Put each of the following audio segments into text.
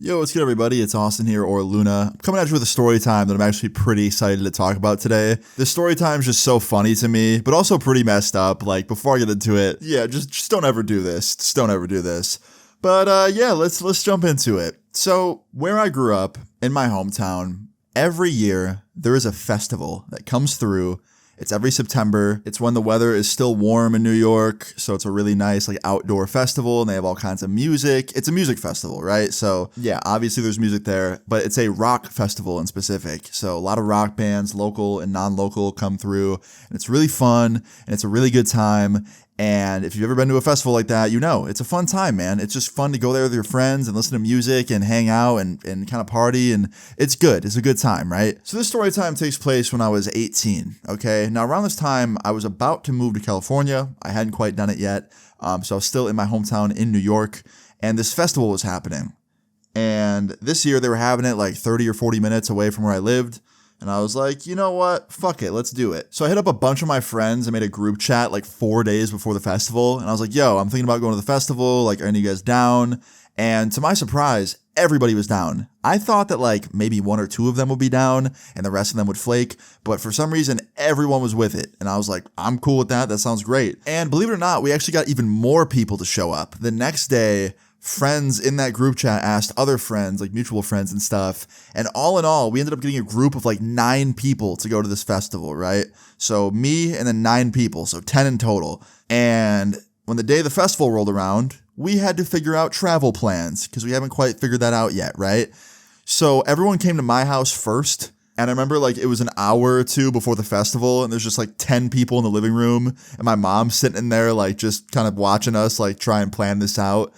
Yo, what's good, everybody? It's Austin here, or Luna. I'm coming at you with a story time that I'm actually pretty excited to talk about today. This story time is just so funny to me, but also pretty messed up. Like, before I get into it, yeah, just don't ever do this. Just don't ever do this. But yeah, let's jump into it. So, where I grew up, in my hometown, every year there is a festival that comes through. It's every September. It's when the weather is still warm in New York, so it's a really nice like outdoor festival, and they have all kinds of music. It's a music festival, right? So yeah, obviously there's music there, but it's a rock festival in specific. So a lot of rock bands, local and non-local, come through, and it's really fun, and it's a really good time. And if you've ever been to a festival like that, you know, it's a fun time, man. It's just fun to go there with your friends and listen to music and hang out and kind of party. And it's good. It's a good time, right? So this story time takes place when I was 18, okay? Now, around this time, I was about to move to California. I hadn't quite done it yet. So I was still in my hometown in New York, and this festival was happening. And this year, they were having it like 30 or 40 minutes away from where I lived. And I was like, you know what? Fuck it. Let's do it. So I hit up a bunch of my friends and made a group chat like 4 days before the festival. And I was like, yo, I'm thinking about going to the festival. Like, are any of you guys down? And to my surprise, everybody was down. I thought that like maybe one or two of them would be down and the rest of them would flake. But for some reason, everyone was with it. And I was like, I'm cool with that. That sounds great. And believe it or not, we actually got even more people to show up. The next day, friends in that group chat asked other friends, like mutual friends and stuff. And all in all, we ended up getting a group of like 9 people to go to this festival, right? So me and then 9 people, so 10 in total. And when the day of the festival rolled around, we had to figure out travel plans because we haven't quite figured that out yet, right? So everyone came to my house first. And I remember like it was an hour or two before the festival and there's just like 10 people in the living room and my mom sitting in there like just kind of watching us like try and plan this out.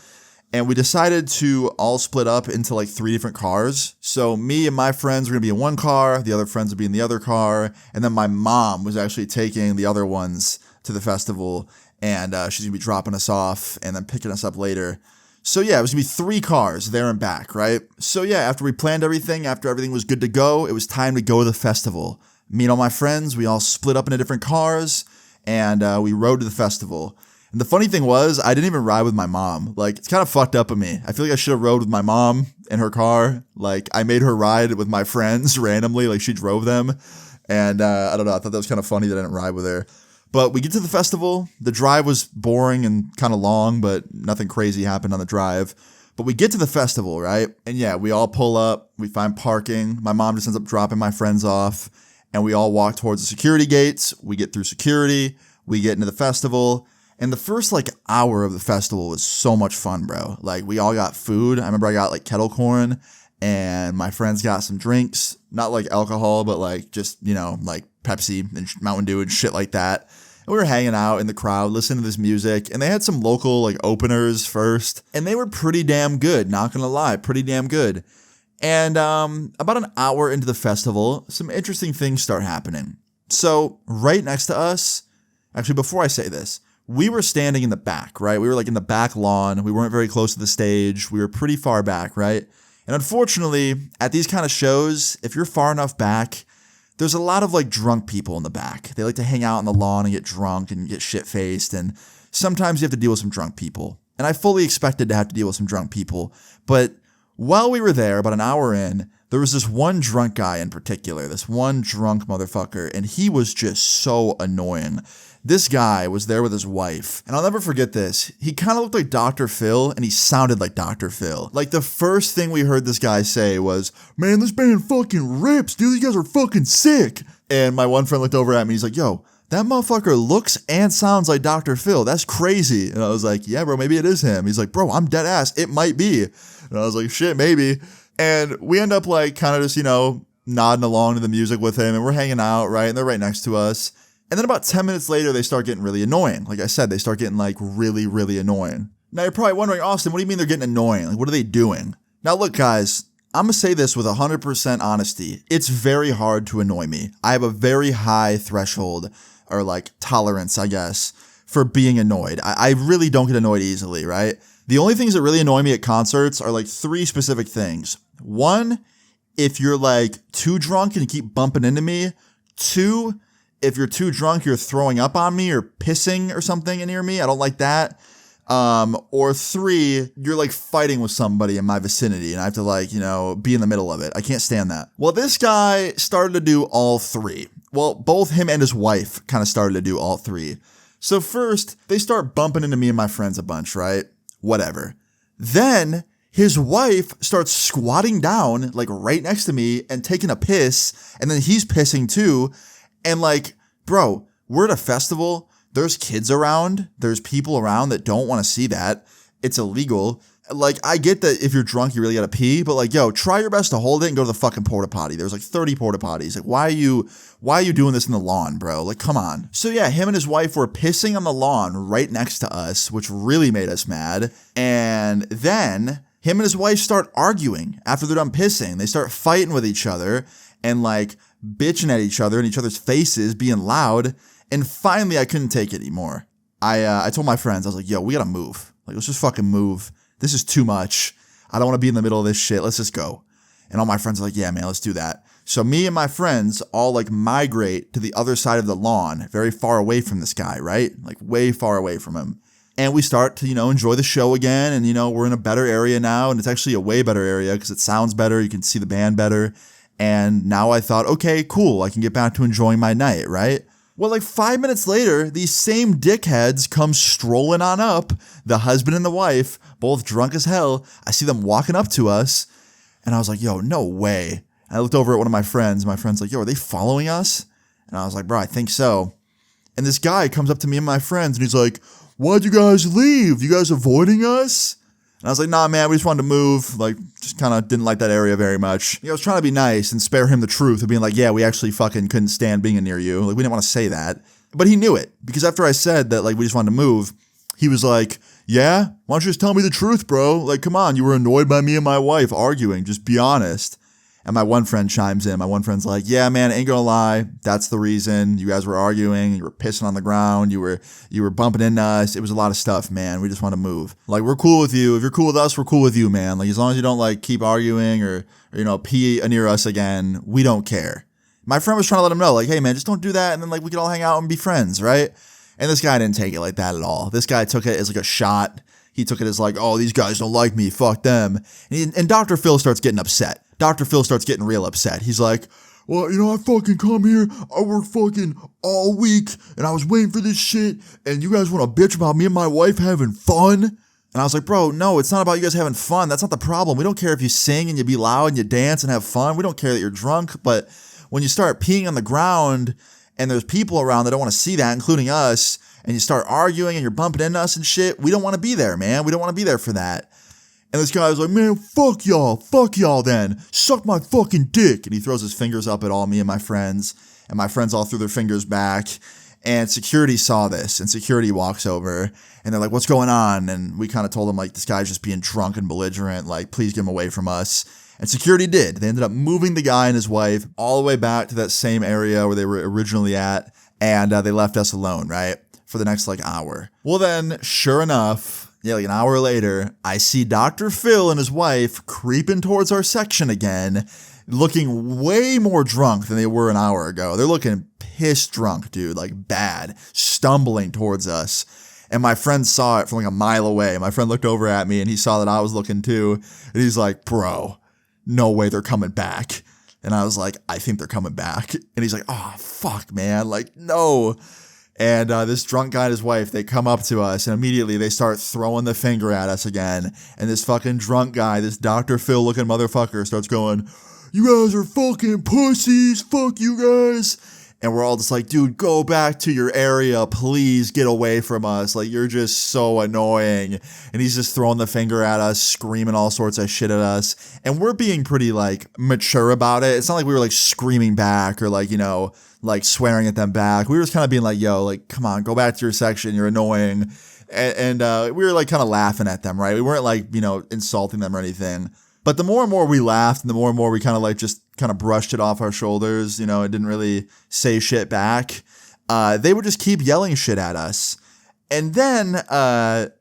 And we decided to all split up into like 3 different cars. So me and my friends were going to be in one car, the other friends would be in the other car, and then my mom was actually taking the other ones to the festival, and she's going to be dropping us off and then picking us up later. So yeah, it was going to be 3 cars there and back, right? So yeah, after we planned everything, after everything was good to go, it was time to go to the festival. Me and all my friends, we all split up into different cars, and we rode to the festival. And the funny thing was, I didn't even ride with my mom. Like, it's kind of fucked up of me. I feel like I should have rode with my mom in her car. Like, I made her ride with my friends randomly. Like, she drove them. And I don't know. I thought that was kind of funny that I didn't ride with her. But we get to the festival. The drive was boring and kind of long, but nothing crazy happened on the drive. But we get to the festival, right? And yeah, we all pull up. We find parking. My mom just ends up dropping my friends off. And we all walk towards the security gates. We get through security. We get into the festival. And the first like hour of the festival was so much fun, bro. Like we all got food. I remember I got like kettle corn and my friends got some drinks, not like alcohol, but like just, you know, like Pepsi and Mountain Dew and shit like that. And we were hanging out in the crowd, listening to this music, and they had some local like openers first, and they were pretty damn good, not gonna lie, pretty damn good. And about an hour into the festival, some interesting things start happening. So right next to us, actually before I say this, we were standing in the back, right? We were like in the back lawn. We weren't very close to the stage. We were pretty far back, right? And unfortunately, at these kind of shows, if you're far enough back, there's a lot of like drunk people in the back. They like to hang out on the lawn and get drunk and get shit-faced. And sometimes you have to deal with some drunk people. And I fully expected to have to deal with some drunk people. But while we were there, about an hour in, there was this one drunk guy in particular, this one drunk motherfucker, and he was just so annoying. This guy was there with his wife, and I'll never forget this. He kind of looked like Dr. Phil, and he sounded like Dr. Phil. Like, the first thing we heard this guy say was, man, this band fucking rips, dude, these guys are fucking sick. And my one friend looked over at me, he's like, yo, that motherfucker looks and sounds like Dr. Phil. That's crazy. And I was like, yeah, bro, maybe it is him. He's like, bro, I'm dead ass. It might be. And I was like, shit, maybe. And we end up, like, kind of just, you know, nodding along to the music with him, and we're hanging out, right? And they're right next to us. And then about 10 minutes later, they start getting really annoying. Like I said, they start getting like really, really annoying. Now you're probably wondering, Austin, what do you mean they're getting annoying? Like, what are they doing? Now look, guys, I'm going to say this with 100% honesty. It's very hard to annoy me. I have a very high threshold or like tolerance, I guess, for being annoyed. I really don't get annoyed easily, right? The only things that really annoy me at concerts are like 3 specific things. 1, if you're like too drunk and you keep bumping into me. 2, if you're too drunk, you're throwing up on me or pissing or something near me. I don't like that. Or 3, you're like fighting with somebody in my vicinity and I have to like, be in the middle of it. I can't stand that. Well, this guy started to do all 3. Well, both him and his wife kind of started to do all 3. So first, they start bumping into me and my friends a bunch, right? Whatever. Then his wife starts squatting down like right next to me and taking a piss, and then he's pissing too. And like, bro, we're at a festival. There's kids around. There's people around that don't want to see that. It's illegal. Like, I get that if you're drunk, you really gotta pee, but like, yo, try your best to hold it and go to the fucking porta potty. There's like 30 porta potties. Like, why are you doing this in the lawn, bro? Like, come on. So yeah, him and his wife were pissing on the lawn right next to us, which really made us mad. And then him and his wife start arguing after they're done pissing. They start fighting with each other and like bitching at each other in each other's faces, being loud. And finally, I couldn't take it anymore. I told my friends, I was like, yo, we gotta move. Like, let's just fucking move. This is too much. I don't want to be in the middle of this shit. Let's just go. And all my friends are like, yeah, man, let's do that. So me and my friends all like migrate to the other side of the lawn, very far away from this guy, right? Like way far away from him. And we start to, enjoy the show again. And, we're in a better area now. And it's actually a way better area because it sounds better. You can see the band better. And now I thought, okay, cool. I can get back to enjoying my night, right? Well, like 5 minutes later, these same dickheads come strolling on up, the husband and the wife, both drunk as hell. I see them walking up to us, and I was like, yo, no way. I looked over at one of my friends. My friend's like, yo, are they following us? And I was like, bro, I think so. And this guy comes up to me and my friends, and he's like, why'd you guys leave? You guys avoiding us? And I was like, nah, man, we just wanted to move. Like, just kind of didn't like that area very much. I was trying to be nice and spare him the truth of being like, yeah, we actually fucking couldn't stand being near you. Like, we didn't want to say that. But he knew it. Because after I said that, like, we just wanted to move, he was like, yeah? Why don't you just tell me the truth, bro? Like, come on, you were annoyed by me and my wife arguing. Just be honest. And my one friend chimes in. My one friend's like, yeah, man, ain't gonna lie. That's the reason. You guys were arguing. You were pissing on the ground. You were bumping into us. It was a lot of stuff, man. We just want to move. Like, we're cool with you. If you're cool with us, we're cool with you, man. Like, as long as you don't, like, keep arguing or pee near us again, we don't care. My friend was trying to let him know, like, hey, man, just don't do that. And then, like, we can all hang out and be friends, right? And this guy didn't take it like that at all. This guy took it as, like, a shot. He took it as, like, oh, these guys don't like me. Fuck them. And Dr. Phil starts getting upset. Dr. Phil starts getting real upset. He's like, well, I fucking come here. I work fucking all week, and I was waiting for this shit, and you guys want to bitch about me and my wife having fun? And I was like, bro, no, it's not about you guys having fun. That's not the problem. We don't care if you sing and you be loud and you dance and have fun. We don't care that you're drunk. But when you start peeing on the ground and there's people around that don't want to see that, including us, and you start arguing and you're bumping into us and shit, we don't want to be there, man. We don't want to be there for that. And this guy was like, man, fuck y'all then. Suck my fucking dick. And he throws his fingers up at all me and my friends all threw their fingers back. And security saw this, and security walks over, and they're like, what's going on? And we kind of told them, like, this guy's just being drunk and belligerent, like, please get him away from us. And security did. They ended up moving the guy and his wife all the way back to that same area where they were originally at, and they left us alone, right, for the next, like, hour. Well then, sure enough, yeah, like an hour later, I see Dr. Phil and his wife creeping towards our section again, looking way more drunk than they were an hour ago. They're looking pissed drunk, dude, like bad, stumbling towards us. And my friend saw it from like a mile away. My friend looked over at me and he saw that I was looking too. And he's like, bro, no way they're coming back. And I was like, I think they're coming back. And he's like, oh, fuck, man. Like, no. And this drunk guy and his wife, they come up to us and immediately they start throwing the finger at us again. And this fucking drunk guy, this Dr. Phil looking motherfucker starts going, you guys are fucking pussies. Fuck you guys. And we're all just like, dude, go back to your area. Please get away from us. Like, you're just so annoying. And he's just throwing the finger at us, screaming all sorts of shit at us. And we're being pretty, like, mature about it. It's not like we were, like, screaming back or, like, like, swearing at them back. We were just kind of being like, yo, like, come on, go back to your section. You're annoying. And we were, like, kind of laughing at them, right? We weren't, like, insulting them or anything. But the more and more we laughed and the more and more we kind of like just kind of brushed it off our shoulders, it didn't really say shit back. They would just keep yelling shit at us. And then the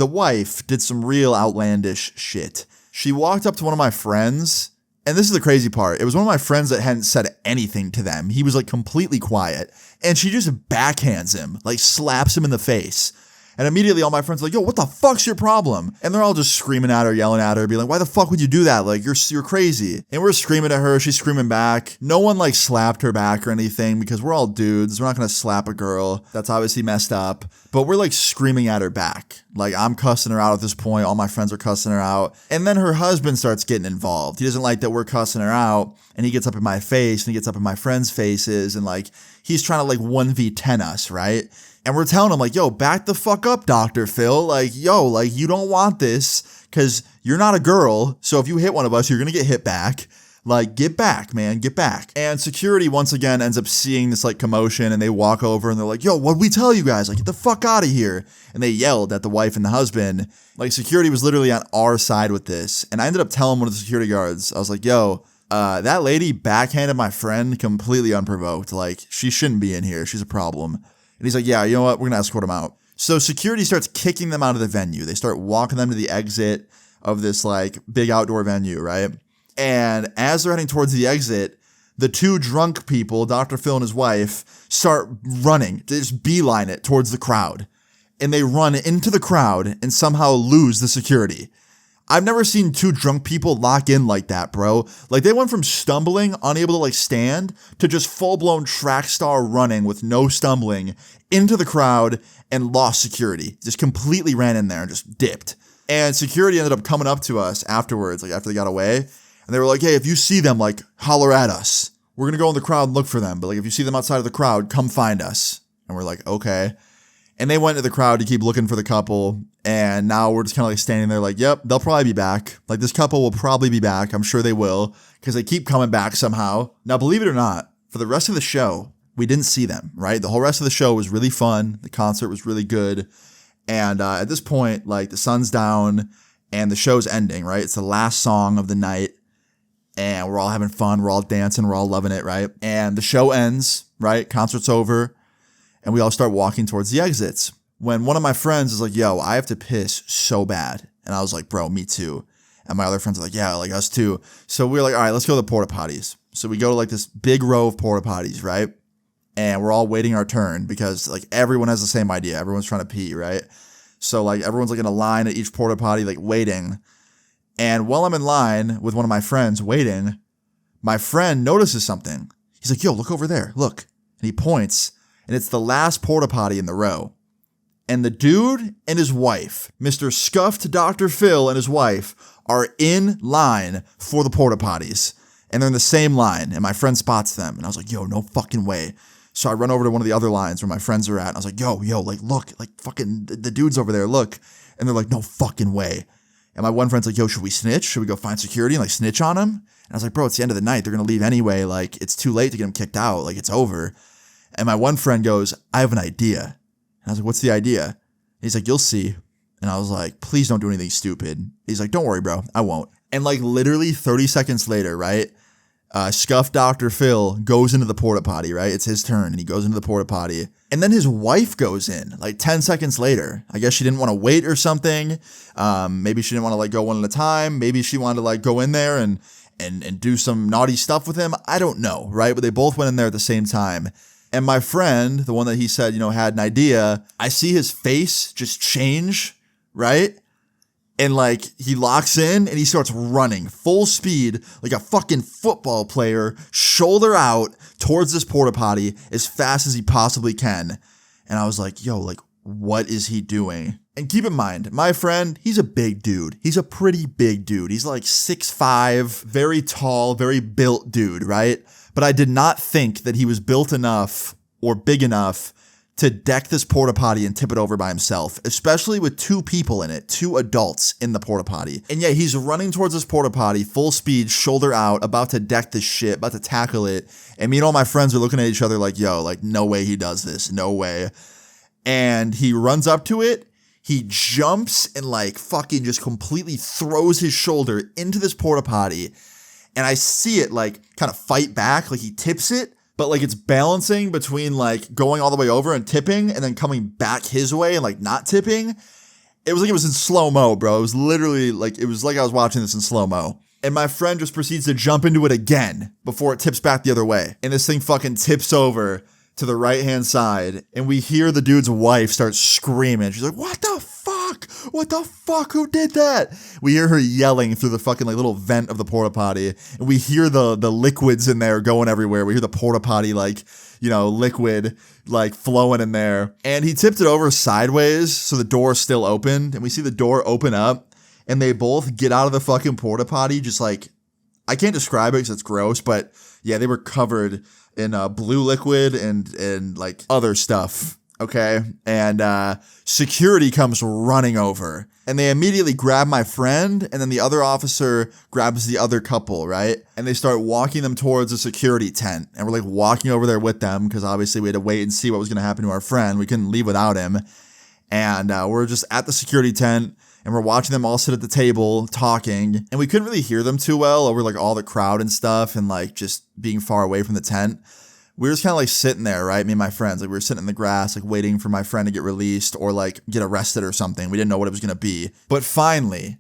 wife did some real outlandish shit. She walked up to one of my friends, and this is the crazy part. It was one of my friends that hadn't said anything to them. He was like completely quiet. And she just backhands him, like slaps him in the face. And immediately all my friends are like, yo, what the fuck's your problem? And they're all just screaming at her, yelling at her, being like, why the fuck would you do that? Like, you're crazy. And we're screaming at her. She's screaming back. No one like slapped her back or anything because we're all dudes. We're not going to slap a girl. That's obviously messed up. But we're like screaming at her back. Like, I'm cussing her out at this point. All my friends are cussing her out. And then her husband starts getting involved. He doesn't like that we're cussing her out. And he gets up in my face and he gets up in my friends' faces. And like, he's trying to like 1v10 us, right? And we're telling him like, yo, back the fuck up, Dr. Phil. Like, yo, like you don't want this because you're not a girl. So if you hit one of us, you're going to get hit back. Like, get back, man, get back. And security once again ends up seeing this like commotion and they walk over and they're like, yo, what'd we tell you guys? Like, get the fuck out of here. And they yelled at the wife and the husband. Like, security was literally on our side with this. And I ended up telling one of the security guards, I was like, yo, that lady backhanded my friend completely unprovoked. Like, she shouldn't be in here. She's a problem. And he's like, yeah, you know what? We're going to escort him out. So security starts kicking them out of the venue. They start walking them to the exit of this like big outdoor venue, right? And as they're heading towards the exit, the two drunk people, Dr. Phil and his wife, start running. They just beeline it towards the crowd. And they run into the crowd and somehow lose the security. I've never seen two drunk people lock in like that, bro. Like, they went from stumbling, unable to like stand, to just full-blown track star running with no stumbling into the crowd and lost security. Just completely ran in there and just dipped. And security ended up coming up to us afterwards, like after they got away. And they were like, hey, if you see them, like, holler at us. We're going to go in the crowd and look for them. But like, if you see them outside of the crowd, come find us. And we're like, okay. And they went to the crowd to keep looking for the couple. And now we're just kind of like standing there like, yep, they'll probably be back. Like, this couple will probably be back. I'm sure they will because they keep coming back somehow. Now, believe it or not, for the rest of the show, we didn't see them, right? The whole rest of the show was really fun. The concert was really good. And at this point, like, the sun's down and the show's ending, right? It's the last song of the night. And we're all having fun. We're all dancing. We're all loving it, right? And the show ends, right? Concert's over. And we all start walking towards the exits. When one of my friends is like, yo, I have to piss so bad. And I was like, bro, me too. And my other friends are like, yeah, like us too. So we were like, all right, let's go to the porta potties. So we go to like this big row of porta potties, right? And we're all waiting our turn because like everyone has the same idea. Everyone's trying to pee, right? So like everyone's like in a line at each porta potty, like waiting. And while I'm in line with one of my friends waiting, my friend notices something. He's like, yo, look over there, look. And he points. And it's the last porta potty in the row. And the dude and his wife, Mr. Scuffed Dr. Phil and his wife, are in line for the porta potties. And they're in the same line. And my friend spots them. And I was like, yo, no fucking way. So I run over to one of the other lines where my friends are at. And I was like, yo, like, look, like, fucking, the dude's over there, look. And they're like, no fucking way. And my one friend's like, yo, should we snitch? Should we go find security and, like, snitch on him? And I was like, bro, it's the end of the night. They're going to leave anyway. Like, it's too late to get them kicked out. Like, it's over. And my one friend goes, I have an idea. And I was like, what's the idea? And he's like, you'll see. And I was like, please don't do anything stupid. He's like, don't worry, bro. I won't. And like literally 30 seconds later, right? Scuffed Dr. Phil goes into the porta potty, right? It's his turn and he goes into the porta potty. And then his wife goes in like 10 seconds later. I guess she didn't want to wait or something. Maybe she didn't want to like go one at a time. Maybe she wanted to like go in there and do some naughty stuff with him. I don't know, right? But they both went in there at the same time. And my friend, the one that he said, you know, had an idea, I see his face just change, right? And like he locks in and he starts running full speed like a fucking football player, shoulder out towards this porta potty as fast as he possibly can. And I was like, yo, like, what is he doing? And keep in mind, my friend, he's a big dude. He's a pretty big dude. He's like 6'5", very tall, very built dude, right? But I did not think that he was built enough or big enough to deck this porta potty and tip it over by himself, especially with two people in it, two adults in the porta potty. And yeah, he's running towards this porta potty, full speed, shoulder out, about to deck this shit, about to tackle it. And me and all my friends are looking at each other like, yo, like, no way he does this, no way. And he runs up to it. He jumps and like fucking just completely throws his shoulder into this porta potty. And I see it like kind of fight back, like he tips it, but like it's balancing between like going all the way over and tipping and then coming back his way and like not tipping. It was like it was in slow-mo, bro. It was literally like, it was like I was watching this in slow-mo. And my friend just proceeds to jump into it again before it tips back the other way. And this thing fucking tips over, to the right-hand side, and we hear the dude's wife start screaming. She's like, what the fuck? What the fuck? Who did that? We hear her yelling through the fucking like little vent of the porta potty, and we hear the liquids in there going everywhere. We hear the porta potty like, you know, liquid like flowing in there. And he tipped it over sideways so the door still opened, and we see the door open up, and they both get out of the fucking porta potty just like, I can't describe it because it's gross, but yeah, they were covered in blue liquid and like other stuff, okay? And security comes running over, and they immediately grab my friend, and then the other officer grabs the other couple, right? And they start walking them towards a security tent, and we're like walking over there with them because obviously we had to wait and see what was going to happen to our friend. We couldn't leave without him. And we're just at the security tent, and we're watching them all sit at the table talking, and we couldn't really hear them too well over like all the crowd and stuff and like just being far away from the tent. We were just kind of like sitting there, right? Me and my friends, like we were sitting in the grass, like waiting for my friend to get released or like get arrested or something. We didn't know what it was going to be. But finally,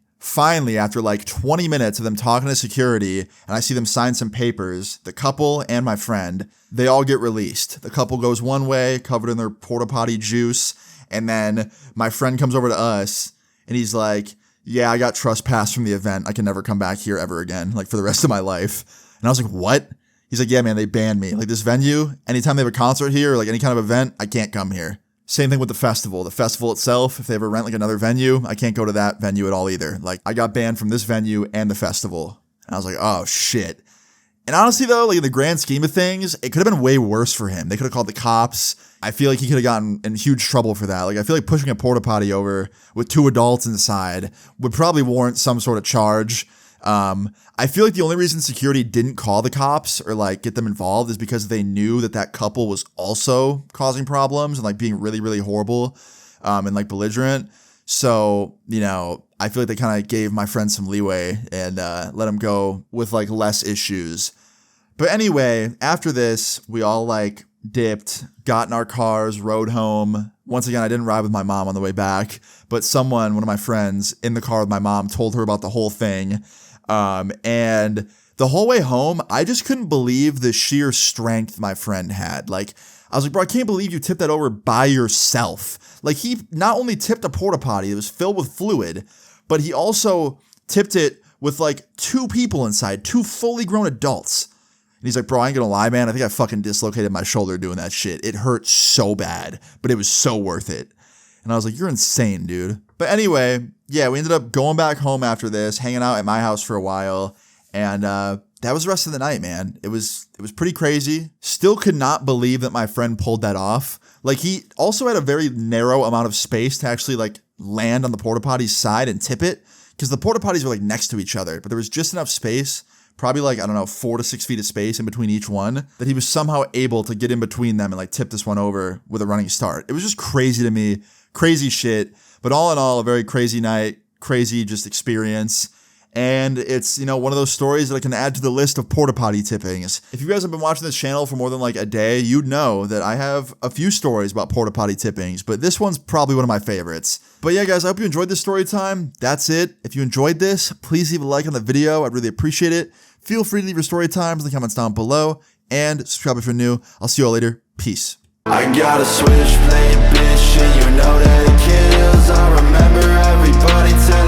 after like 20 minutes of them talking to security, and I see them sign some papers, the couple and my friend, they all get released. The couple goes one way, covered in their porta potty juice. And then my friend comes over to us, and he's like, yeah, I got trespassed from the event. I can never come back here ever again, like for the rest of my life. And I was like, what? He's like, yeah, man, they banned me. Like this venue, anytime they have a concert here or like any kind of event, I can't come here. Same thing with the festival. The festival itself, if they ever rent like another venue, I can't go to that venue at all either. Like I got banned from this venue and the festival. And I was like, oh shit. And honestly though, like in the grand scheme of things, it could have been way worse for him. They could have called the cops. I feel like he could have gotten in huge trouble for that. Like I feel like pushing a porta potty over with 2 adults inside would probably warrant some sort of charge. I feel like the only reason security didn't call the cops or like get them involved is because they knew that that couple was also causing problems and like being really, really horrible, and like belligerent. So, you know, I feel like they kind of gave my friend some leeway and, let him go with like less issues. But anyway, after this, we all like dipped, got in our cars, rode home. Once again, I didn't ride with my mom on the way back, but someone, one of my friends in the car with my mom, told her about the whole thing. And the whole way home, I just couldn't believe the sheer strength my friend had. Like, I was like, bro, I can't believe you tipped that over by yourself. Like, he not only tipped a porta potty that was filled with fluid, but he also tipped it with like 2 people inside, 2 fully grown adults. And he's like, bro, I ain't gonna lie, man. I think I fucking dislocated my shoulder doing that shit. It hurt so bad, but it was so worth it. And I was like, you're insane, dude. But anyway, yeah, we ended up going back home after this, hanging out at my house for a while. And that was the rest of the night, man. It was pretty crazy. Still could not believe that my friend pulled that off. Like, he also had a very narrow amount of space to actually like land on the porta potty's side and tip it, because the porta potties were like next to each other, but there was just enough space, probably like, I don't know, 4 to 6 feet of space in between each one, that he was somehow able to get in between them and like tip this one over with a running start. It was just crazy to me, crazy shit. But all in all, a very crazy night, crazy just experience. And it's, you know, one of those stories that I can add to the list of porta potty tippings. If you guys have been watching this channel for more than like a day, you'd know that I have a few stories about porta potty tippings, but this one's probably one of my favorites. But yeah, guys, I hope you enjoyed this story time. That's it. If you enjoyed this, please leave a like on the video. I'd really appreciate it. Feel free to leave your story times in the comments down below, and subscribe if you're new. I'll see you all later. Peace. I got a switchblade bitch and you know that it kills. I remember everybody telling